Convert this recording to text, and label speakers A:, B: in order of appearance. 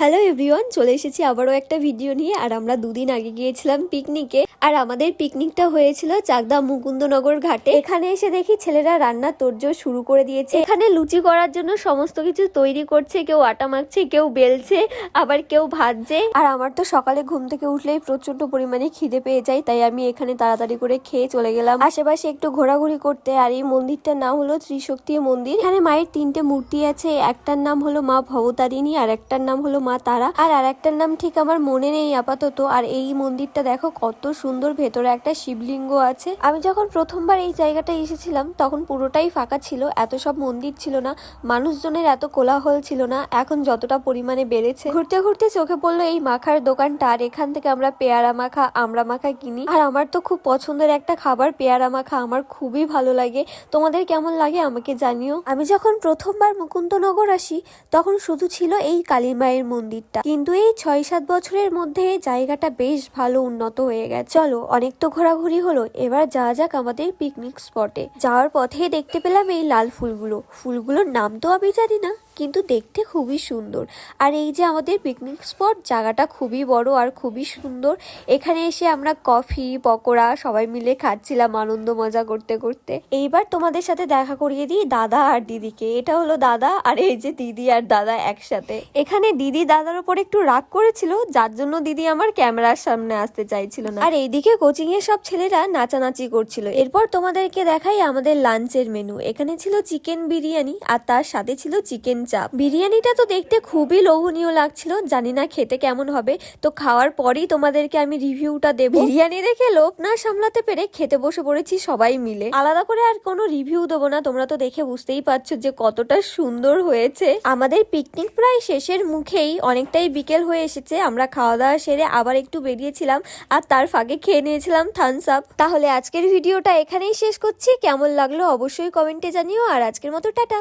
A: Hello everyone, চলে এসেছি আবারও একটা ভিডিও নিয়ে। আর আমরা দুদিন আগে গিয়েছিলাম পিকনিকে, আর আমাদের পিকনিকটা হয়েছিল চাকদা মুকুন্দনগর ঘাটে। এখানে এসে দেখি ছেলেরা রান্না তোড়জোড় শুরু করে দিয়েছে। এখানে লুচি করার জন্য সমস্ত কিছু তৈরি করছে, কেউ আটা মাখছে, কেউ বেলছে, আবার কেউ ভাজছে। আর আমার তো সকালে ঘুম থেকে উঠলেই প্রচন্ড পরিমাণে খিদে পেয়ে যায়, তাই আমি এখানে তাড়াতাড়ি করে খেয়ে চলে গেলাম আশেপাশে একটু ঘোরাঘুরি করতে। আর এই মন্দিরটার নাম হলো ত্রিশক্তি মন্দির। এখানে মায়ের 3টে মূর্তি আছে, একটার নাম হলো মা ভবতারিণী, আর একটার নাম হলো মা তারা, আর আরেকটার নাম ঠিক আমার মনে নেই আপাতত। আর এই মন্দিরটা দেখো কত সুন্দর, ভেতরে একটা শিবলিঙ্গ আছে। আমি যখন প্রথমবার এই জায়গাটা এসেছিলাম তখন পুরোটাই ফাঁকা ছিল, এত সব মন্দির ছিল না, মানুষজনের এত কোলাহল ছিল না। এখন যতটা পরিমাণে বেড়েছে। ঘুরতে ঘুরতে চোখে পড়লো এই মাখার দোকানটা, আর এখান থেকে আমরা পেয়ারা মাখা, আমড়া মাখা কিনি। আর আমার তো খুব পছন্দের একটা খাবার পেয়ারা মাখা, আমার খুবই ভালো লাগে। তোমাদের কেমন লাগে আমাকে জানিও। আমি যখন প্রথমবার মুকুন্দনগর আসি তখন শুধু ছিল এই কালী মায়ের মন্দিরটা, কিন্তু এই 6-7 বছরের মধ্যে জায়গাটা বেশ ভালো উন্নত হয়ে গেছে। চলো, অনেক তো ঘোরাঘুরি হলো, এবার যাওয়া যাক আমাদের পিকনিক স্পটে। যাওয়ার পথে দেখতে পেলাম এই লাল ফুলগুলোর নাম তো আমি জানি না, কিন্তু দেখতে খুবই সুন্দর। আর এই যে আমাদের পিকনিক স্পট, জায়গাটা খুবই বড় আর খুবই সুন্দর। এখানে এসে আমরা কফি পকোড়া সবাই মিলে খাচ্ছিলাম আনন্দ মজা করতে করতে। এইবার তোমাদের সাথে দেখা করিয়ে দিই দাদা আর দিদিকে। এটা হলো দাদা, আর এই যে দিদি আর দাদা একসাথে। এখানে দিদি দাদার উপর একটু রাগ করেছিল, যার জন্য দিদি আমার ক্যামেরার সামনে আসতে চাইছিল না। আর এইদিকে কোচিং এর সব ছেলেরা নাচানাচি করছিল। এরপর তোমাদেরকে দেখাই আমাদের লাঞ্চের মেনু। এখানে ছিল চিকেন বিরিয়ানি, আর তার সাথে ছিল চিকেন চাপ। বিরিয়ানিটা তো দেখতে খুবই লোভনীয় লাগছিল, জানি না খেতে কেমন হবে, তো খাওয়ার পরেই তোমাদেরকে আমি রিভিউটা দেব। বিরিয়ানি দেখে লোভ না সামলাতে পেরে খেতে বসে পড়েছি সবাই মিলে। আলাদা করে আর কোনো রিভিউ দেবো না, তোমরা তো দেখে বুঝতেই পারছো যে কতটা সুন্দর হয়েছে। আমাদের পিকনিক প্রায় শেষের মুখেই, অনেকটাই বিকেল হয়ে এসেছে। আমরা খাওয়া দাওয়া সেরে আবার একটু বেরিয়েছিলাম, আর তার ফাঁকে খেয়ে নিয়েছিলাম থামস আপ। তাহলে আজকের ভিডিওটা এখানেই শেষ করছি। কেমন লাগলো অবশ্যই কমেন্টে জানিও, আর আজকের মতো টাটা।